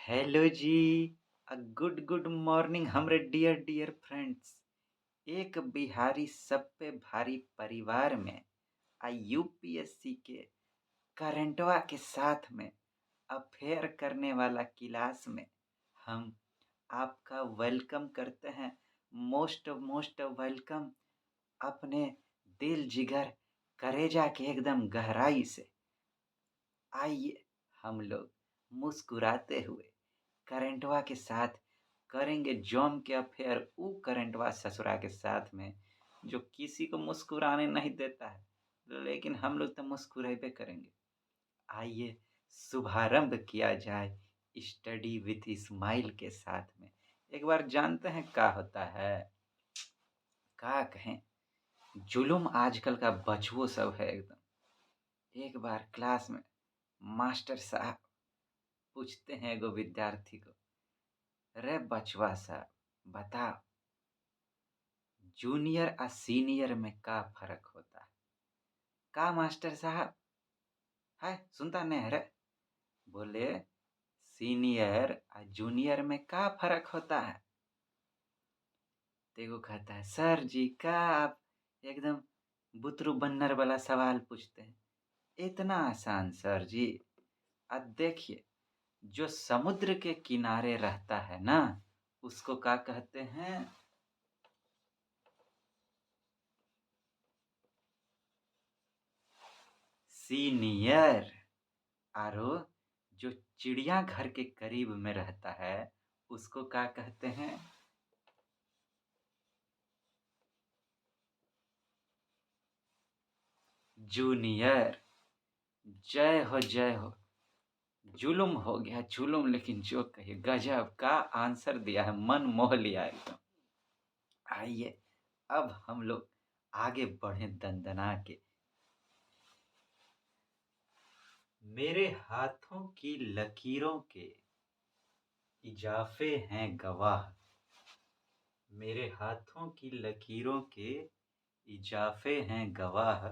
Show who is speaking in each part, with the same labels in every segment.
Speaker 1: Hello जी। Good good morning हमरे dear dear friends. एक बिहारी सब पे भारी परिवार में यूपीएससी के करंटवा के साथ में अफेयर करने वाला क्लास में हम आपका वेलकम करते हैं। Most most welcome. अपने दिल जिगर करेजा के एकदम गहराई से आइए हम लोग मुस्कुराते हुए करंटवा के साथ करेंगे जम के अफेयर। ऊ करंटवा ससुरा के साथ में जो किसी को मुस्कुराने नहीं देता है, लेकिन हम लोग तो मुस्कुराबे करेंगे। आइए शुभारंभ किया जाए स्टडी विथ स्माइल के साथ में। एक बार जानते हैं क्या होता है, क्या कहें, जुलुम आजकल का बचवो सब है एकदम। एक बार क्लास में मास्टर साहब पूछते हैं एगो विद्यार्थी को, रे बचवा साहब बताओ, जूनियर और सीनियर में क्या फर्क होता है? का मास्टर साहब है सुनता नहीं रे? बोले सीनियर और जूनियर में क्या फर्क होता है? देखो कहता है, सर जी का आप एकदम बुतरू बन्नर वाला सवाल पूछते हैं, इतना आसान सर जी। अब देखिए, जो समुद्र के किनारे रहता है ना, उसको क्या कहते हैं? सीनियर। आरो जो चिड़िया घर के करीब में रहता है उसको क्या कहते हैं? जूनियर। जय हो जय हो। जुलुम हो गया जुलुम, लेकिन जो कहिए गजब का आंसर दिया है, मन मोह लिया एकदम। आइए अब हम लोग आगे बढ़े दंदना के। मेरे हाथों की लकीरों के इजाफे हैं गवाह। मेरे हाथों की लकीरों के इजाफे हैं गवाह।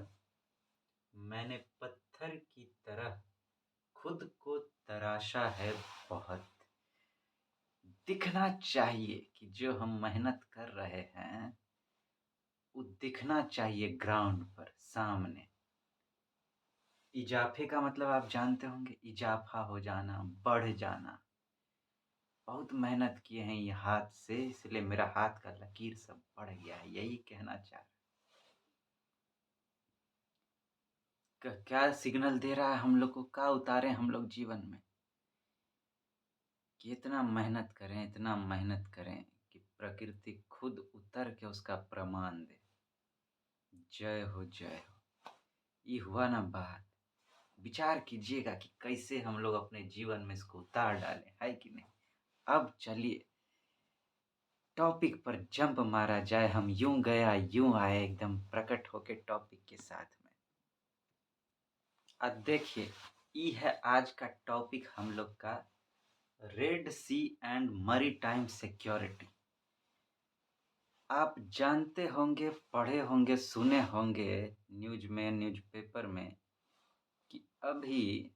Speaker 1: मैंने पत्थर की तरह खुद को तराशा है बहुत। दिखना चाहिए कि जो हम मेहनत कर रहे हैं वो दिखना चाहिए ग्राउंड पर सामने। इजाफे का मतलब आप जानते होंगे, इजाफा हो जाना, बढ़ जाना। बहुत मेहनत किए हैं ये हाथ से, इसलिए मेरा हाथ का लकीर सब बढ़ गया है, यही कहना चाह रहा। क्या सिग्नल दे रहा है हम लोग को, क्या उतारे हम लोग जीवन में कि इतना मेहनत करें, इतना मेहनत करें कि प्रकृति खुद उतर के उसका प्रमाण दे। जय हो जय हो। ये हुआ ना बात। विचार कीजिएगा कि कैसे हम लोग अपने जीवन में इसको उतार डालें, है कि नहीं? अब चलिए टॉपिक पर जंप मारा जाए। हम यूं गया यूं आए, एकदम प्रकट होके टॉपिक के साथ में। अब देखिए, ये है आज का टॉपिक हम लोग का, Red Sea and maritime security. आप जानते होंगे, पढ़े होंगे, सुने होंगे न्यूज में, न्यूज़पेपर में, कि अभी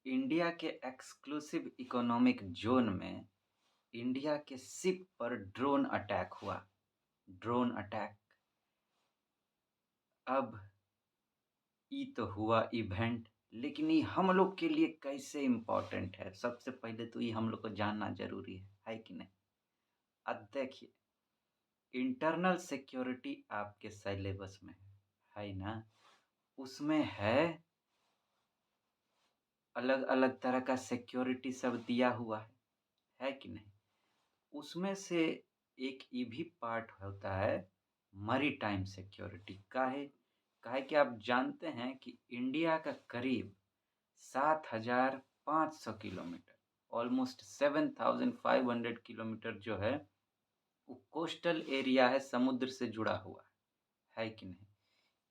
Speaker 1: इंडिया के एक्सक्लूसिव इकोनॉमिक जोन में इंडिया के शिप पर ड्रोन अटैक हुआ। Drone attack. अब ये तो हुआ इवेंट, लेकिन ये हम लोग के लिए कैसे इम्पोर्टेंट है, सबसे पहले तो ये हम लोग को जानना जरूरी है कि नहीं? अब देखिए, इंटरनल सिक्योरिटी आपके सिलेबस में है ना? उसमें है अलग अलग तरह का सिक्योरिटी सब दिया हुआ है कि नहीं? उसमें से एक ये भी पार्ट होता है मैरीटाइम सिक्योरिटी। काहे कि आप जानते हैं कि इंडिया का करीब 7,500 किलोमीटर, ऑलमोस्ट 7,500 किलोमीटर जो है वो कोस्टल एरिया है, समुद्र से जुड़ा हुआ है कि नहीं?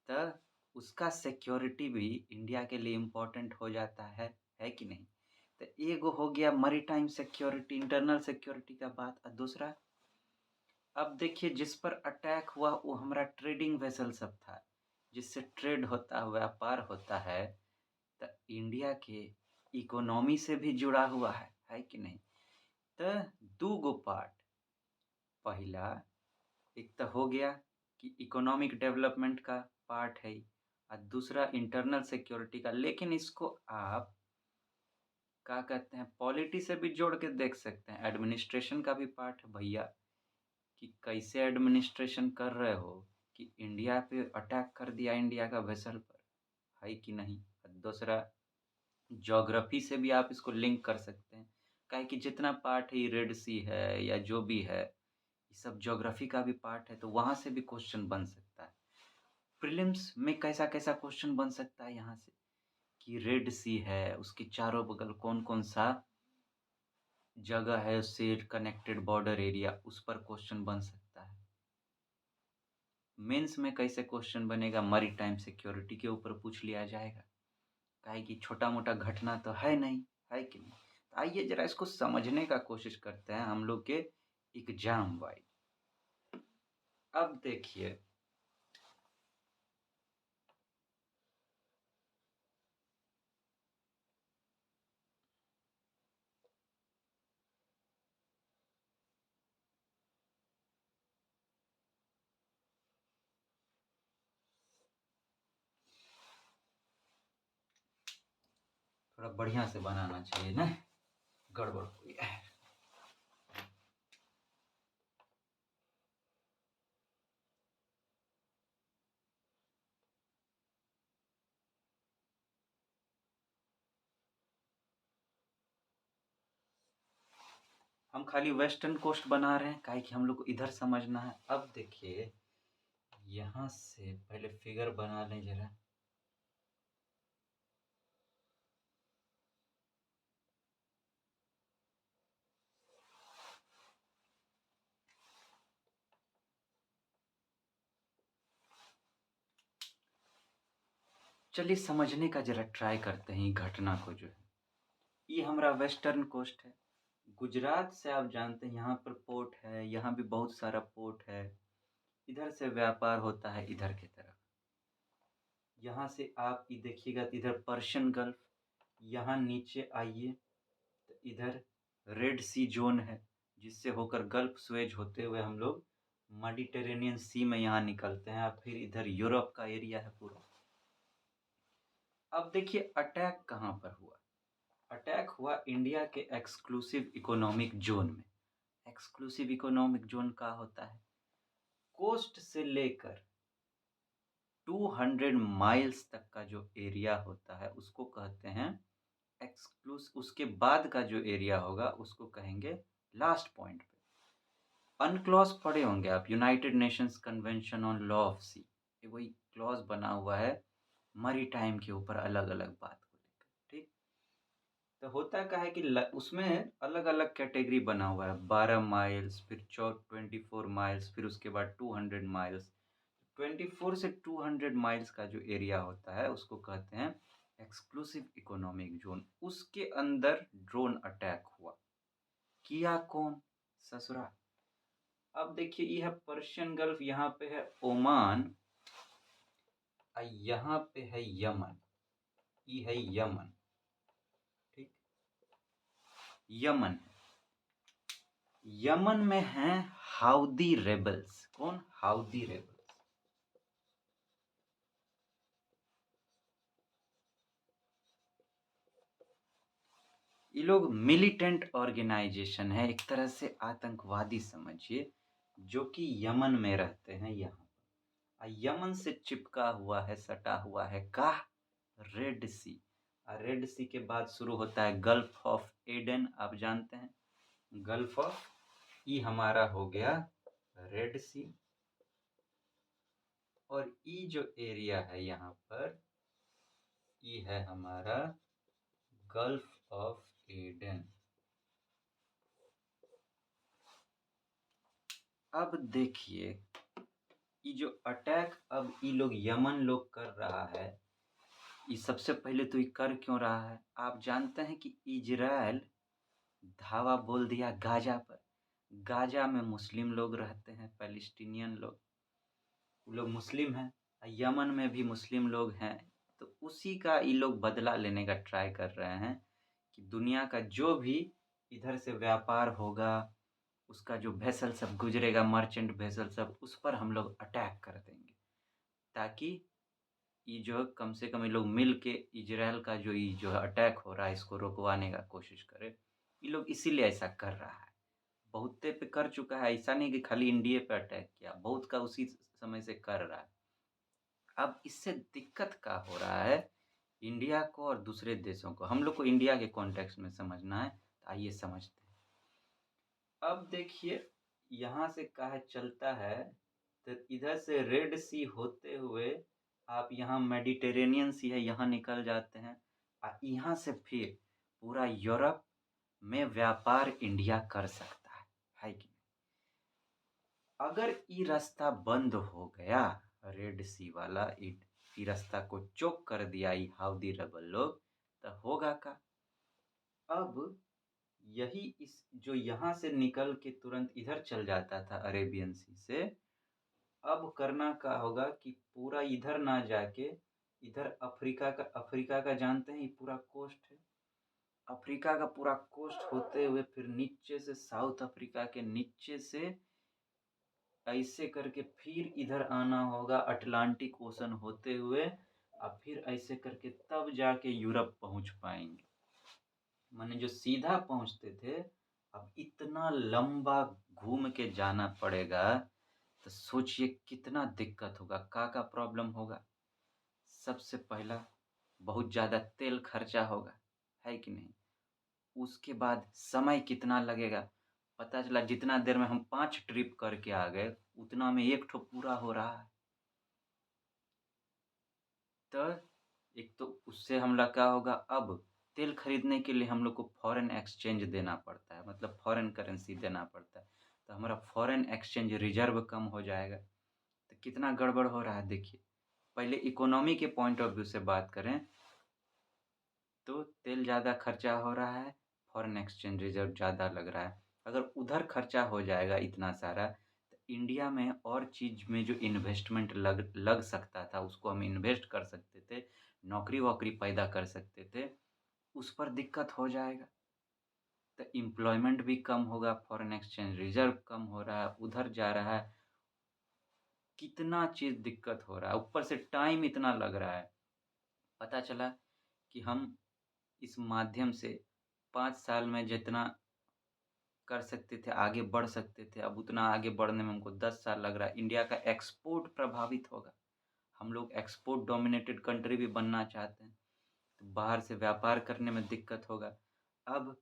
Speaker 1: तो उसका सिक्योरिटी भी इंडिया के लिए इम्पोर्टेंट हो जाता है कि नहीं? तो एगो हो गया मैरीटाइम सिक्योरिटी, इंटरनल सिक्योरिटी का बात। और दूसरा, अब देखिए जिस पर अटैक हुआ वो हमारा ट्रेडिंग वेसल सब था, जिससे ट्रेड होता है, व्यापार होता है। तो इंडिया के इकोनॉमी से भी जुड़ा हुआ है कि नहीं। तो दू गो पार्ट, पहला एक तो हो गया कि इकोनॉमिक डेवलपमेंट का पार्ट है और दूसरा इंटरनल सिक्योरिटी का। लेकिन इसको आप क्या कहते हैं, पॉलिटी से भी जोड़ के देख सकते हैं, एडमिनिस्ट्रेशन का भी पार्ट है भैया, कि कैसे एडमिनिस्ट्रेशन कर रहे हो, कि इंडिया पे अटैक कर दिया इंडिया का वेसल पर, है कि नहीं। और दूसरा ज्योग्राफी से भी आप इसको लिंक कर सकते हैं, काहे कि जितना पार्ट है, रेड सी है या जो भी है, ये सब ज्योग्राफी का भी पार्ट है, तो वहाँ से भी क्वेश्चन बन सकता है। प्रीलिम्स में कैसा कैसा क्वेश्चन बन सकता है यहाँ से, कि रेड सी है, उसके चारों बगल कौन कौन सा जगह है उससे कनेक्टेड बॉर्डर एरिया, उस पर क्वेश्चन बन सकता है। मेंस में कैसे क्वेश्चन बनेगा, मरी टाइम सिक्योरिटी के ऊपर पूछ लिया जाएगा, काहे कि छोटा मोटा घटना तो है नहीं, है कि नहीं। तो आइए जरा इसको समझने का कोशिश करते हैं हम लोग के एग्जाम वाइज। अब देखिए, थोड़ा बढ़िया से बनाना चाहिए ना, गड़बड़ हो गया है। हम खाली वेस्टर्न कोस्ट बना रहे हैं, काहे कि हम लोग को इधर समझना है। अब देखिए, यहाँ से पहले फिगर बना लें जरा। चलिए समझने का जरा ट्राई करते हैं घटना को। जो है ये हमारा वेस्टर्न कोस्ट है, गुजरात से आप जानते हैं यहाँ पर पोर्ट है, यहाँ भी बहुत सारा पोर्ट है, इधर से व्यापार होता है इधर की तरफ। यहाँ से आप ये देखिएगा तो इधर पर्शियन गल्फ, यहाँ नीचे आइए तो इधर रेड सी जोन है, जिससे होकर गल्फ स्वेज होते हुए हम लोग मेडिटेरेनियन सी में यहाँ निकलते हैं, और फिर इधर यूरोप का एरिया है पूरा। अब देखिए अटैक कहाँ पर हुआ। अटैक हुआ इंडिया के एक्सक्लूसिव इकोनॉमिक जोन में। एक्सक्लूसिव इकोनॉमिक जोन का होता है कोस्ट से लेकर 200 माइल्स तक का जो एरिया होता है उसको कहते हैं एक्सक्लूस। उसके बाद का जो एरिया होगा उसको कहेंगे लास्ट पॉइंट पे। अनक्लॉज पढ़े होंगे आप, United Nations convention on law of sea, ये वही क्लॉज बना हुआ है मरी टाइम के ऊपर अलग अलग बात को लेकर। ठीक, तो होता क्या है कि उसमें अलग अलग कैटेगरी बना हुआ है, 12 माइल्स, फिर 24 माइल्स, फिर उसके बाद 200 माइल्स। 24 से 200 माइल्स का जो एरिया होता है उसको कहते हैं एक्सक्लूसिव इकोनॉमिक जोन। उसके अंदर ड्रोन अटैक हुआ, किया कौन, ससुरा। अब देखिए ये है पर्शियन गल्फ, यहाँ पे है ओमान, यहाँ पे है यमन, ये है यमन। ठीक, यमन, यमन में हैं हाउदी रेबल्स। कौन, हाउदी रेबल्स। ये लोग मिलिटेंट ऑर्गेनाइजेशन है, एक तरह से आतंकवादी समझिए, जो कि यमन में रहते हैं। यहाँ यमन से चिपका हुआ है, सटा हुआ है का रेड सी। रेड सी के बाद शुरू होता है गल्फ ऑफ एडन, आप जानते हैं गल्फ ऑफ, ये हमारा हो गया रेड सी। और ये जो एरिया है यहाँ पर, ये है हमारा गल्फ ऑफ एडन। अब देखिए ये जो अटैक अब ये लोग यमन लोग कर रहा है, ये सबसे पहले तो ये कर क्यों रहा है। आप जानते हैं कि इजराइल धावा बोल दिया गाजा पर। गाजा में मुस्लिम लोग रहते हैं, पैलेस्टीनियन लोग, वो लोग मुस्लिम हैं। यमन में भी मुस्लिम लोग हैं। तो उसी का ये लोग बदला लेने का ट्राई कर रहे हैं, कि दुनिया का जो भी इधर से व्यापार होगा, उसका जो वेसल सब गुजरेगा, मर्चेंट वेसल सब, उस पर हम लोग अटैक कर देंगे, ताकि ये जो कम से कम ये लोग मिल के इजराइल का जो ये जो अटैक हो रहा है इसको रुकवाने का कोशिश करे। ये लोग इसीलिए ऐसा कर रहा है, बहुते पे कर चुका है, ऐसा नहीं कि खाली इंडिया पे अटैक किया, बहुत का उसी समय से कर रहा है। अब इससे दिक्कत क्या हो रहा है इंडिया को और दूसरे देशों को, हम लोग को इंडिया के कॉन्टेक्स्ट में समझना है, तो आइए समझते हैं। अब देखिए यहाँ से कहा चलता है, तो इधर से रेड सी होते हुए आप यहाँ मेडिटेरेनियन सी है यहाँ निकल जाते हैं, और यहाँ से फिर पूरा यूरोप में व्यापार इंडिया कर सकता है कि नहीं? अगर ये रास्ता बंद हो गया, रेड सी वाला ई रास्ता को चोक कर दिया ये हाउदी रेबल लोग, तो होगा का? अब यही इस जो यहाँ से निकल के तुरंत इधर चल जाता था अरेबियन सी से, अब करना क्या होगा कि पूरा इधर ना जाके इधर अफ्रीका का जानते हैं, ये पूरा कोस्ट है, अफ्रीका का पूरा कोस्ट होते हुए फिर नीचे से साउथ अफ्रीका के नीचे से ऐसे करके फिर इधर आना होगा अटलांटिक ओशन होते हुए, और फिर ऐसे करके तब जाके यूरोप पहुंच पाएंगे। माने जो सीधा पहुंचते थे, अब इतना लंबा घूम के जाना पड़ेगा, तो सोचिए कितना दिक्कत होगा, का प्रॉब्लम होगा। सबसे पहला बहुत ज़्यादा तेल खर्चा होगा, है कि नहीं? उसके बाद समय कितना लगेगा, पता चला जितना देर में हम 5 ट्रिप करके आ गए उतना में एक ठो पूरा हो रहा है। तो एक तो उससे हमला क्या होगा, अब तेल खरीदने के लिए हम लोग को फॉरेन एक्सचेंज देना पड़ता है, मतलब फॉरेन करेंसी देना पड़ता है, तो हमारा फॉरेन एक्सचेंज रिजर्व कम हो जाएगा। तो कितना गड़बड़ हो रहा है देखिए। पहले इकोनॉमी के पॉइंट ऑफ व्यू से बात करें तो तेल ज़्यादा खर्चा हो रहा है, फॉरेन एक्सचेंज रिजर्व ज़्यादा लग रहा है। अगर उधर खर्चा हो जाएगा इतना सारा, तो इंडिया में और चीज़ में जो इन्वेस्टमेंट लग सकता था उसको हम इन्वेस्ट कर सकते थे, नौकरी वोकरी पैदा कर सकते थे, उस पर दिक्कत हो जाएगा। तो एम्प्लॉयमेंट भी कम होगा, फॉरेन एक्सचेंज रिजर्व कम हो रहा है, उधर जा रहा है, कितना चीज़ दिक्कत हो रहा है, ऊपर से टाइम इतना लग रहा है। पता चला कि हम इस माध्यम से 5 साल में जितना कर सकते थे, आगे बढ़ सकते थे, अब उतना आगे बढ़ने में हमको 10 साल लग रहा है। इंडिया का एक्सपोर्ट प्रभावित होगा। हम लोग एक्सपोर्ट डोमिनेटेड कंट्री भी बनना चाहते हैं, तो बाहर से व्यापार करने में दिक्कत होगा। अब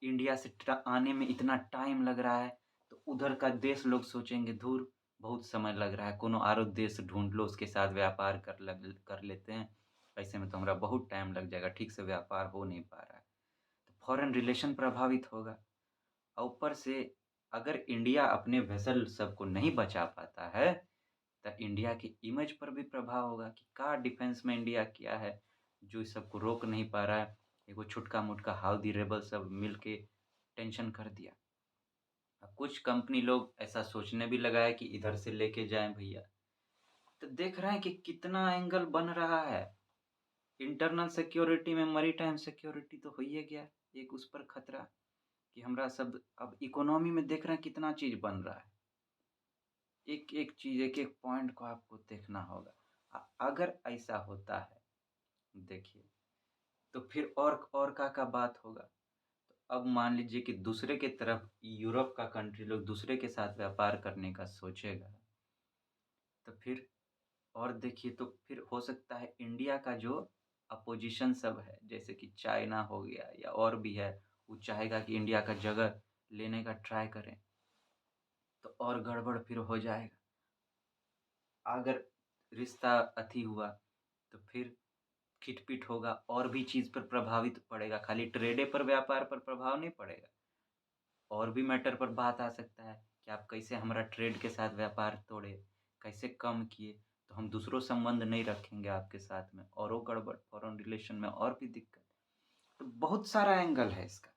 Speaker 1: इंडिया से आने में इतना टाइम लग रहा है, तो उधर का देश लोग सोचेंगे धुर बहुत समय लग रहा है, कोनो आरो देश ढूंढ लो उसके साथ व्यापार कर लेते हैं, ऐसे में तो हमारा बहुत टाइम लग जाएगा, ठीक से व्यापार हो नहीं पा रहा है। तो फॉरेन रिलेशन प्रभावित होगा। और ऊपर से अगर इंडिया अपने वेसल सबको नहीं बचा पाता है, तो इंडिया की इमेज पर भी प्रभाव होगा कि का डिफेंस में इंडिया किया है जो इस सबको रोक नहीं पा रहा है। एगो छुटका मुटका हाउदी रेबल सब मिल के टेंशन कर दिया। अब कुछ कंपनी लोग ऐसा सोचने भी लगा है कि इधर से लेके जाएं भैया। तो देख रहे हैं कि कितना एंगल बन रहा है। इंटरनल सिक्योरिटी में मैरीटाइम सिक्योरिटी तो हो ही गया, एक उस पर खतरा कि हमरा सब अब इकोनॉमी में देख रहे हैं कितना चीज़ बन रहा है। एक एक चीज़ एक एक पॉइंट को आपको देखना होगा। अगर ऐसा होता है देखिए, तो फिर और का बात होगा। तो अब मान लीजिए कि दूसरे के तरफ यूरोप का कंट्री लोग दूसरे के साथ व्यापार करने का सोचेगा, तो फिर और देखिए तो फिर हो सकता है इंडिया का जो अपोजिशन सब है जैसे कि चाइना हो गया या और भी है, वो चाहेगा कि इंडिया का जगह लेने का ट्राई करें, तो और गड़बड़ फिर हो जाएगा। अगर रिश्ता अथी हुआ तो फिर खिटपिट होगा, और भी चीज़ पर प्रभावित पड़ेगा, खाली ट्रेडे पर व्यापार पर प्रभाव नहीं पड़ेगा, और भी मैटर पर बात आ सकता है कि आप कैसे हमारा ट्रेड के साथ व्यापार तोड़े, कैसे कम किए, तो हम दूसरों संबंध नहीं रखेंगे आपके साथ में, और वो गड़बड़ फॉरेन रिलेशन में और भी दिक्कत। तो बहुत सारा एंगल है इसका,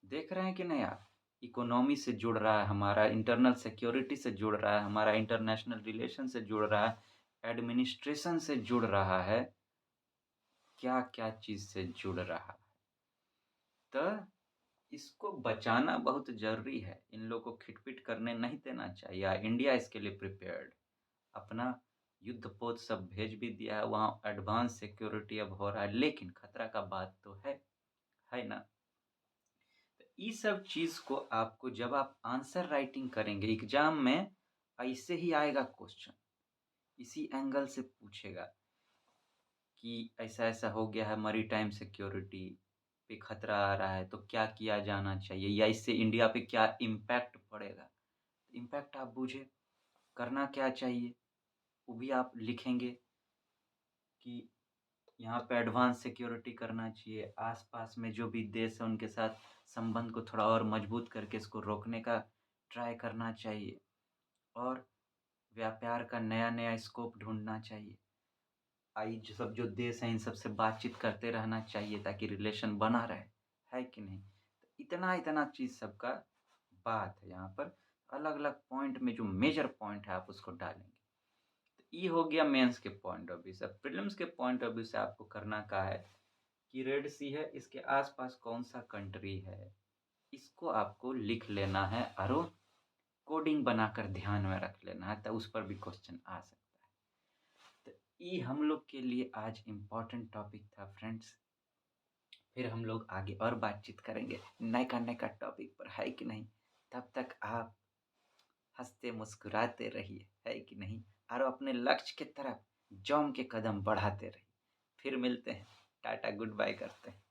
Speaker 1: देख रहे हैं कि नहीं आप? इकोनॉमी से जुड़ रहा है, हमारा इंटरनल सिक्योरिटी से जुड़ रहा है, हमारा इंटरनेशनल रिलेशन से जुड़ रहा है, एडमिनिस्ट्रेशन से जुड़ रहा है, क्या क्या चीज़ से जुड़ रहा है। तो इसको बचाना बहुत ज़रूरी है। इन लोगों को खिटपिट करने नहीं देना चाहिए। इंडिया इसके लिए प्रिपेयर्ड। अपना युद्धपोत सब भेज भी दिया है, वहाँ एडवांस सिक्योरिटी अब हो रहा है, लेकिन खतरा का बात तो है ना? तो ये सब चीज़ को आपको जब आप आंसर राइटिंग करेंगे एग्जाम में, ऐसे ही आएगा क्वेश्चन, इसी एंगल से पूछेगा कि ऐसा-ऐसा हो गया है, मैरीटाइम सिक्योरिटी पे खतरा आ रहा है, तो क्या किया जाना चाहिए या इससे इंडिया पे क्या इम्पैक्ट पड़ेगा? इम्पैक्ट आप बूझे, करना क्या चाहिए? वो भी आप लिखेंगे कि यहाँ पे एडवांस सिक्योरिटी करना चाहिए, आस-पास में जो भी देश है उनके साथ संबंध को थोड़ा और मजबूत करके इसको रोकने का ट्राई करना चाहिए और व्यापार का नया-नया स्कोप ढूँढना चाहिए। जो सब जो देश हैं इन सब से बातचीत करते रहना चाहिए ताकि रिलेशन बना रहे, है कि नहीं? तो इतना-इतना चीज़ सबका बात है यहाँ पर, अलग-अलग पॉइंट में जो मेजर पॉइंट है आप उसको डालेंगे। तो ये हो गया मेंस के पॉइंट ऑफ व्यू से। अब प्रीलिम्स के पॉइंट ऑफ व्यू से आपको करना क्या है कि रेड सी है, इसके आस-पास कौन-सा कंट्री है, इसको आपको लिख लेना है और कोडिंग बनाकर ध्यान में रख लेना है, तो उस पर भी क्वेश्चन आ सकता है। तो ये हम लोग के लिए आज इम्पोर्टेंट टॉपिक था फ्रेंड्स। फिर हम लोग आगे और बातचीत करेंगे नए का टॉपिक पर, है कि नहीं? तब तक आप हँसते मुस्कुराते रहिए, है कि नहीं? और अपने लक्ष्य की तरफ जम के कदम बढ़ाते रहिए। फिर मिलते हैं, टाटा गुड बाय करते हैं।